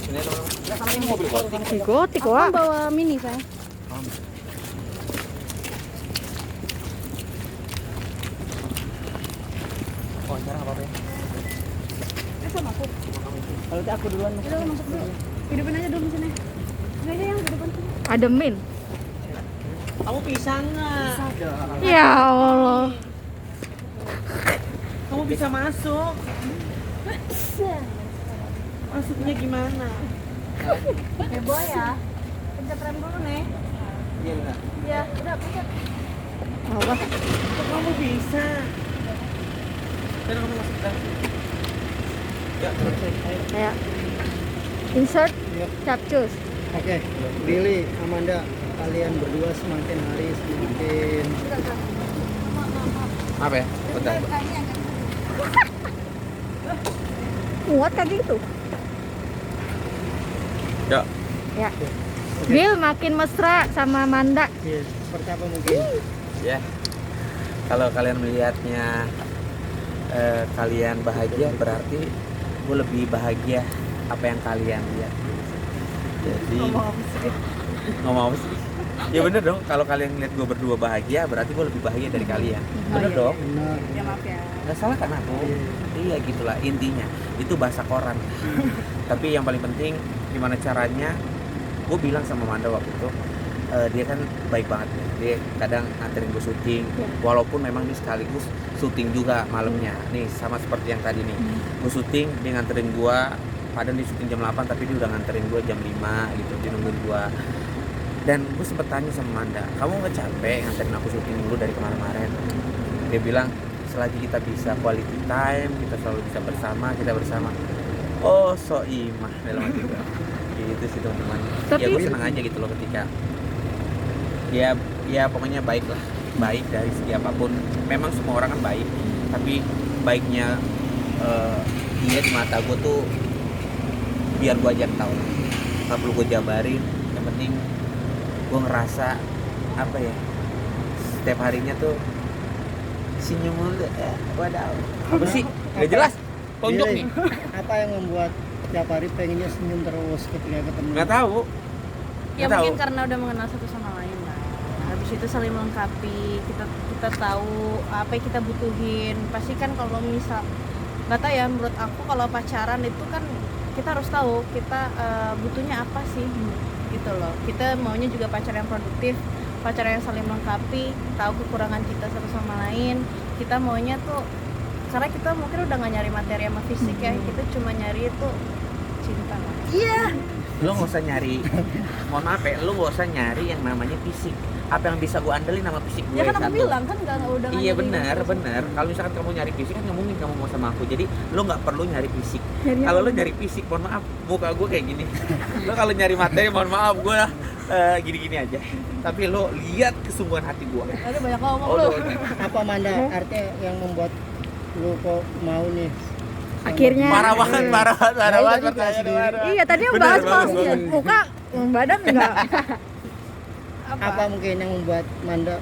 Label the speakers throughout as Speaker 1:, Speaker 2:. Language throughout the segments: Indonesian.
Speaker 1: Sini teman-teman. Sama ini mobil gotik.
Speaker 2: Gotik
Speaker 3: Aku
Speaker 2: wah.
Speaker 3: bawa mini saya.
Speaker 1: Oh, cara apa-apa ya?
Speaker 3: Sama aku.
Speaker 1: Kalau aku duluan.
Speaker 3: Udah masuk dulu. Hidupin aja dulu sini. Ini aja yang di depan sini.
Speaker 2: Ademin.
Speaker 1: Kamu bisa nggak?
Speaker 2: Ya Allah.
Speaker 1: Kamu bisa masuk? Masuknya gimana?
Speaker 3: Heboh ya. Pencet rem dulu nih.
Speaker 1: Iya enggak?
Speaker 3: Ya, udah pencet.
Speaker 2: Apa?
Speaker 1: Kok kamu bisa? Dan kamu masuk ke dalam. Ya, terus ayo.
Speaker 2: Kayak insert
Speaker 4: Yuk.
Speaker 2: capcus.
Speaker 4: Oke, Billy, Amanda, kalian berdua semakin hari semakin
Speaker 1: Apa ya? Bentar.
Speaker 2: Muat kayak gitu.
Speaker 1: Ya.
Speaker 2: Ya. Bill makin mesra sama Manda.
Speaker 4: ya, seperti apa mungkin?
Speaker 1: Ya. Kalau kalian melihatnya kalian bahagia, berarti gue lebih bahagia apa yang kalian lihat. Jadi ngomong apa sih? Ya bener dong, kalau kalian lihat gue berdua bahagia, berarti gue lebih bahagia dari kalian. Bener dong?
Speaker 4: Benar.
Speaker 3: Ya maaf ya.
Speaker 1: Nggak salah kan aku? Iya gitulah intinya. Itu bahasa koran. Tapi yang paling penting gimana caranya? Gue bilang sama Manda waktu itu, dia kan baik banget. Dia kadang nganterin gue syuting, walaupun memang dia sekaligus syuting juga malamnya. Nih sama seperti yang tadi nih. Gue syuting, dia nganterin gue. Padahal dia syuting jam 8, tapi dia udah nganterin gue jam 5 gitu. Dia nungguin gue. Dan gue sempet tanya sama Manda, kamu nggak capek nganterin aku syuting dulu dari kemarin-kemarin? Dia bilang, selagi kita bisa quality time, kita selalu bisa bersama, kita bersama. Oh, so imah dalam hati gue. Gitu sih teman-teman.
Speaker 2: Tapi-
Speaker 1: Ya gue senang aja gitu loh ketika ya pokoknya baik lah, baik dari segi apapun. Memang semua orang kan baik, tapi baiknya dia di mata gue tuh biar gue aja yang tahu. Nggak perlu gue jabarin. Yang penting gue ngerasa apa ya, setiap harinya tuh senyum mulu. Wadaw. Apa sih? Gak jelas. Tonjok
Speaker 4: Billy,
Speaker 1: nih.
Speaker 4: apa yang membuat tiap hari pengennya senyum terus ketika ketemu?
Speaker 1: Nggak tahu.
Speaker 3: Ya
Speaker 1: Nggak tahu.
Speaker 3: mungkin karena udah mengenal satu sama lain lah. Habis itu saling melengkapi. Kita tahu apa yang kita butuhin. Pasti kan kalau misal nggak tahu ya, menurut aku kalau pacaran itu kan kita harus tahu kita butuhnya apa sih gitu loh. Kita maunya juga pacar yang produktif, pacar yang saling melengkapi, tahu kekurangan kita satu sama lain. Kita maunya tuh karena kita mungkin udah nggak nyari materi sama fisik ya, kita cuma nyari itu cinta lah. Iya.
Speaker 1: Lo nggak usah nyari, mohon maaf ya, lo nggak usah nyari yang namanya fisik. Apa yang bisa gue andelin sama fisik gue?
Speaker 3: Ya kan aku
Speaker 1: satu.
Speaker 3: bilang kan udah nggak
Speaker 1: Iya
Speaker 3: nyari
Speaker 1: benar. Kalau misalkan kamu nyari fisik kan nggak mungkin kamu mau sama aku. Jadi lo nggak perlu nyari fisik. Kalau lo nyari fisik, mohon maaf, muka gue kayak gini. Lo kalau nyari materi, mohon maaf, gue gini-gini aja. Tapi lo lihat kesungguhan hati gue.
Speaker 3: Ada banyak ngomong
Speaker 1: Oh,
Speaker 3: lu.
Speaker 4: Apa Manda artinya yang membuat lu kok mau nih?
Speaker 2: Akhirnya.
Speaker 1: Parah banget, parah banget
Speaker 4: Tadi
Speaker 1: pertanyaan
Speaker 4: sendiri.
Speaker 1: parah.
Speaker 2: Iya, tadi yang
Speaker 1: Bener,
Speaker 2: bahas
Speaker 1: bagus,
Speaker 2: pas
Speaker 1: bagus.
Speaker 2: muka, badan enggak.
Speaker 4: Apa mungkin yang membuat Manda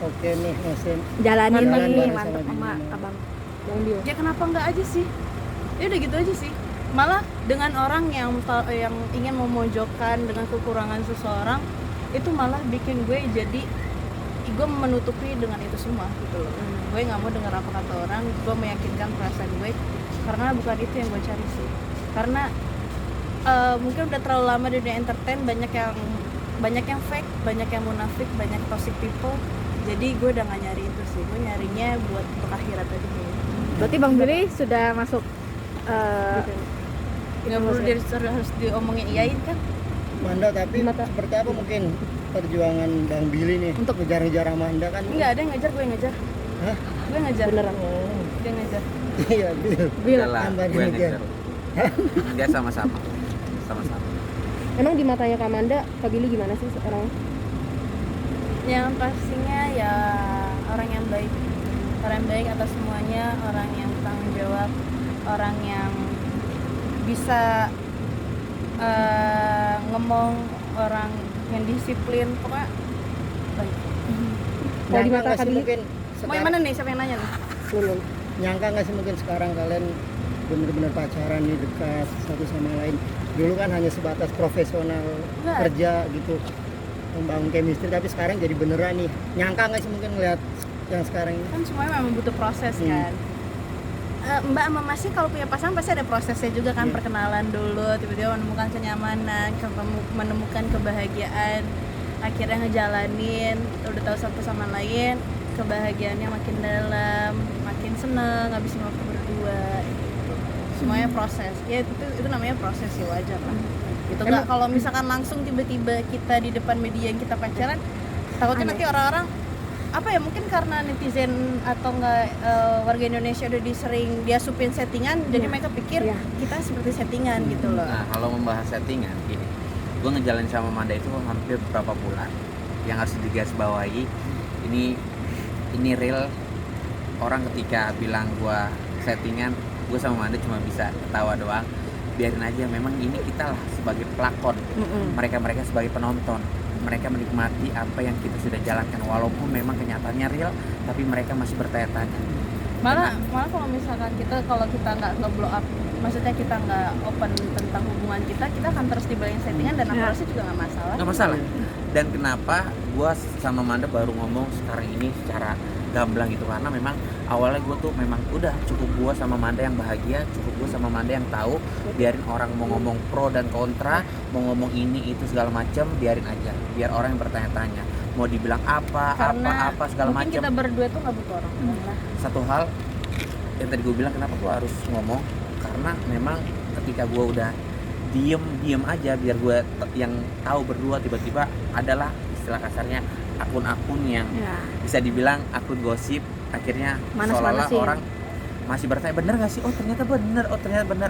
Speaker 4: oke nih musim
Speaker 2: Jalanin
Speaker 4: Jalan
Speaker 2: nih,
Speaker 4: bareng
Speaker 2: mantap
Speaker 4: sama
Speaker 2: sama
Speaker 4: Bima.
Speaker 2: Abang Bang Dio.
Speaker 3: Ya kenapa nggak aja sih? Ya udah gitu aja sih. Malah dengan orang yang ingin memojokkan dengan kekurangan seseorang, itu malah bikin gue jadi gue menutupi dengan itu semua gitu loh. Gue nggak mau dengar apa kata orang, gue meyakinkan perasaan gue karena bukan itu yang gue cari sih. Karena mungkin udah terlalu lama di dunia entertain, banyak yang fake, banyak yang munafik, banyak toxic people. Jadi gue udah gak nyari itu sih, gue nyarinya buat untuk akhirat aja kayaknya.
Speaker 2: Berarti Bang Billy sudah masuk
Speaker 3: Nggak perlu harus diomongin iyain kan?
Speaker 4: Manda, tapi seperti apa mungkin perjuangan Bang Billy nih untuk ngejar-ngejar Amanda kan?
Speaker 3: Enggak ada yang ngajar, gue yang ngajar.
Speaker 4: Hah?
Speaker 3: Gue ngajar.
Speaker 2: beneran.
Speaker 3: Dia ngajar.
Speaker 4: Iya, Bill.
Speaker 2: Bill,
Speaker 1: Udah lah,
Speaker 4: tambah
Speaker 1: gue yang
Speaker 4: demikian.
Speaker 1: ngejar. Dia sama-sama.
Speaker 2: emang di matanya Kak Manda, Kak Billy gimana sih sekarang?
Speaker 3: Yang pastinya ya orang yang baik. Orang yang baik atas semuanya, orang yang bertanggung jawab, orang yang bisa ngomong, orang yang disiplin, pokoknya baik.
Speaker 2: Kalau di
Speaker 4: Nyangka
Speaker 2: mata
Speaker 4: nggak
Speaker 2: Kak
Speaker 4: sih
Speaker 2: Billy?
Speaker 4: mungkin
Speaker 3: Mau yang
Speaker 4: sekarang,
Speaker 3: mana nih? Siapa yang nanya nih?
Speaker 2: Belum.
Speaker 4: nyangka nggak sih mungkin sekarang kalian benar-benar pacaran nih, dekat satu sama lain. Dulu kan hanya sebatas profesional
Speaker 3: Nggak.
Speaker 4: kerja gitu, membangun chemistry, tapi sekarang jadi beneran nih. Nyangka nggak sih mungkin ngeliat yang sekarang ini?
Speaker 3: Kan semuanya memang butuh proses kan. Mbak sama Mas sih kalau punya pasangan pasti ada prosesnya juga kan, perkenalan dulu, tiba-tiba menemukan kenyamanan, menemukan kebahagiaan, akhirnya ngejalanin, udah tahu satu sama lain, kebahagiaannya makin dalam, makin seneng, ngabisin waktu berdua. Semuanya proses. Ya itu namanya proses sih, wajar lah. Gitu nggak kalau misalkan langsung tiba-tiba kita di depan media yang kita pacaran, takutnya nanti orang-orang apa ya, mungkin karena netizen atau enggak warga Indonesia udah disering dia supin settingan, jadi mereka pikir kita seperti settingan gitu loh.
Speaker 1: Nah, kalau membahas settingan gini, gue ngejalanin sama Manda itu hampir berapa bulan. Yang harus digarisbawahi, ini real. Orang ketika bilang gue settingan, gue sama Manda cuma bisa ketawa doang. Biarin aja, memang ini kita lah sebagai pelakon, mereka sebagai penonton. Mereka menikmati apa yang kita sudah jalankan, walaupun memang kenyataannya real, tapi mereka masih bertanya-tanya.
Speaker 3: Malah kalau misalkan kalau kita nggak nge-blow up, maksudnya kita nggak open tentang hubungan kita akan terus dibayangin settingan, dan aku rasa juga nggak masalah.
Speaker 1: Nggak masalah. Dan kenapa gue sama Manda baru ngomong sekarang ini secara gamblang gitu, karena memang awalnya gue tuh memang udah cukup gue sama Manda yang bahagia, cukup gue sama Manda yang tahu, biarin orang mau ngomong pro dan kontra, mau ngomong ini itu segala macam, biarin aja, biar orang yang bertanya-tanya mau dibilang apa segala macam.
Speaker 3: Mungkin kita berdua tuh nggak butuh orang.
Speaker 1: Satu hal yang tadi gue bilang, kenapa gue harus ngomong, karena memang ketika gue udah diem aja, biar gue yang tahu berdua, tiba-tiba adalah istilah kasarnya akun-akun yang bisa dibilang akun gosip, akhirnya seolah-olah orang masih bertanya bener gak sih, oh ternyata bener,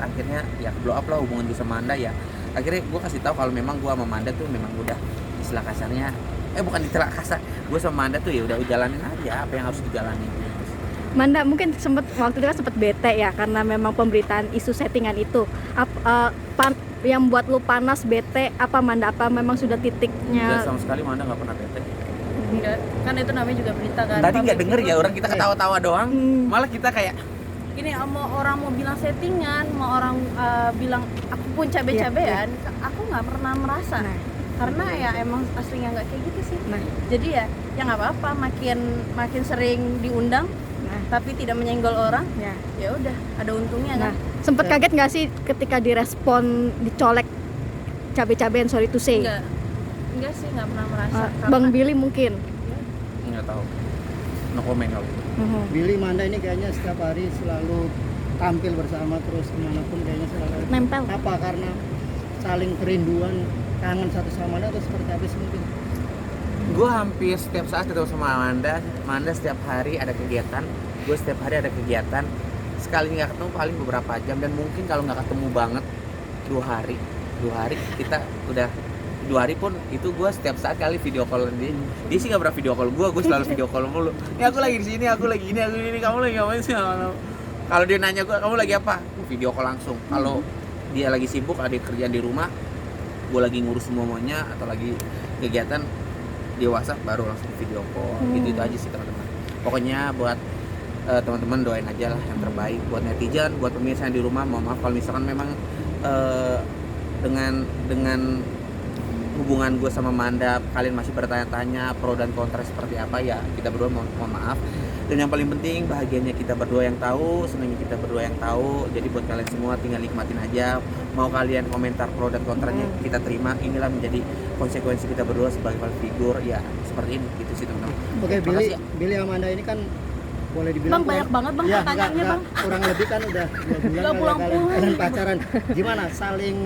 Speaker 1: akhirnya ya blow up lah hubungan gue sama Manda. Ya akhirnya gue kasih tahu kalau memang gue sama Manda tuh memang udah istilah kasarnya, bukan istilah kasar, gue sama Manda tuh ya udah jalanin aja apa yang harus dijalanin.
Speaker 5: Manda mungkin waktu itu kan sempet bete ya karena memang pemberitaan isu settingan itu. Yang buat lu panas, bete apa Manda? Apa memang sudah titiknya?
Speaker 1: Enggak, sama sekali Manda nggak pernah bete.
Speaker 3: Enggak, kan itu namanya juga berita kan.
Speaker 1: Tadi nggak denger ya, orang kita ketawa-tawa doang, malah kita kayak
Speaker 3: ini mau orang mau bilang settingan, mau orang bilang aku pun cabe-cabean, aku nggak pernah merasa. Karena ya emang aslinya nggak kayak gitu sih. Jadi ya nggak apa-apa, makin sering diundang, tapi tidak menyenggol orang, ya udah ada untungnya kan.
Speaker 5: Sempet kaget nggak sih ketika direspon dicolek cabe-cabean, sorry to say?
Speaker 3: Enggak sih, nggak pernah merasa.
Speaker 5: Bang Billy mungkin?
Speaker 1: nggak tahu, no comment kalau itu.
Speaker 4: Billy, Manda ini kayaknya setiap hari selalu tampil bersama, terus kemanapun kayaknya selalu
Speaker 5: Nempel.
Speaker 4: Apa karena saling kerinduan, kangen satu sama lain, atau seperti apa sih mungkin?
Speaker 1: Gue hampir setiap saat ketemu sama Manda setiap hari ada kegiatan, gue setiap hari ada kegiatan. Sekali nggak ketemu paling beberapa jam, dan mungkin kalau nggak ketemu banget 2 hari kita udah 2 hari pun itu gue setiap saat kali video call dia sih nggak pernah video call gue selalu video call mulu. Ini aku lagi di sini, aku lagi ini, kamu lagi ngapain sih? Kalau dia nanya gue, kamu lagi apa? Video call langsung. Kalau dia lagi sibuk ada kerjaan di rumah, gue lagi ngurus semuanya atau lagi kegiatan di WhatsApp, baru langsung video call. Itu aja sih teman-teman. Pokoknya buat teman-teman doain aja lah yang terbaik buat netizen, buat pemirsa yang di rumah. Mohon maaf kalau misalkan memang dengan hubungan gue sama Manda kalian masih bertanya-tanya pro dan kontra seperti apa, ya kita berdua mohon maaf. Dan yang paling penting bahagianya kita berdua yang tahu, senangnya kita berdua yang tahu. Jadi buat kalian semua tinggal nikmatin aja. Mau kalian komentar pro dan kontranya kita terima. Inilah menjadi konsekuensi kita berdua sebagai public figure, ya seperti ini gitu sih teman-teman.
Speaker 4: Oke, Billy sama Manda ini kan boleh dibilang
Speaker 3: Bang, banyak banget bang pertanyaannya bang.
Speaker 4: Kurang lebih kan udah 2 bulan kalian pacaran. Gimana saling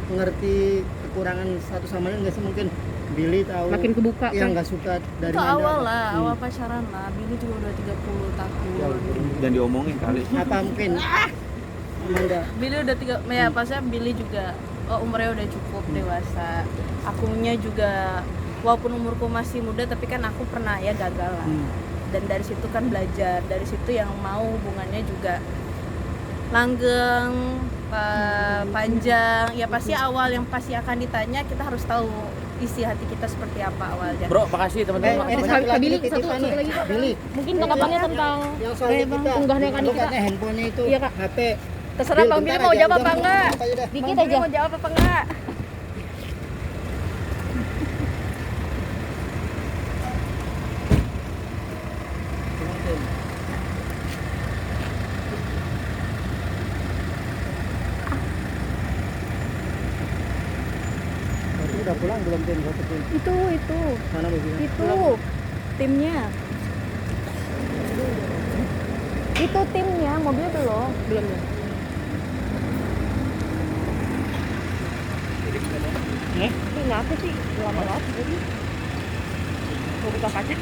Speaker 4: mengerti kekurangan satu sama lain nggak sih? Mungkin Billy tahu
Speaker 2: makin kebuka
Speaker 4: yang
Speaker 2: kan?
Speaker 4: nggak suka dari
Speaker 3: Itu
Speaker 4: Manda.
Speaker 3: awal lah, awal pacaran lah. Billy juga udah 30 tahun.
Speaker 1: Dan diomongin kali.
Speaker 4: Apa mungkin Manda?
Speaker 3: Billy udah ya pasnya Billy juga umurnya udah cukup dewasa. Akunya juga walaupun umurku masih muda, tapi kan aku pernah ya gagal lah. Dan dari situ kan belajar, dari situ yang mau hubungannya juga langgeng, panjang. Ya pasti awal yang pasti akan ditanya, kita harus tahu isi hati kita seperti apa awalnya.
Speaker 1: Bro, makasih teman-teman.
Speaker 2: Billy, satu lagi Kak.
Speaker 4: Billy,
Speaker 2: Mungkin tanggapannya tentang
Speaker 4: yang soal kita
Speaker 2: unggahnya kan
Speaker 4: lu
Speaker 2: kita.
Speaker 4: katanya handphonenya itu
Speaker 2: Iya, Kak.
Speaker 4: HP
Speaker 5: Terserah Bang Billy mau jawab apa enggak.
Speaker 2: Dikit
Speaker 5: Bang Billy
Speaker 2: aja.
Speaker 5: mau jawab apa enggak?
Speaker 4: Udah pulang belum tim? Satu tim.
Speaker 5: Itu.
Speaker 4: Mana mobilnya?
Speaker 5: Itu timnya. Itu timnya, mobilnya belum.
Speaker 2: Belum ya. Ini kenapa sih? Lama banget tadi. Mau buka kaca?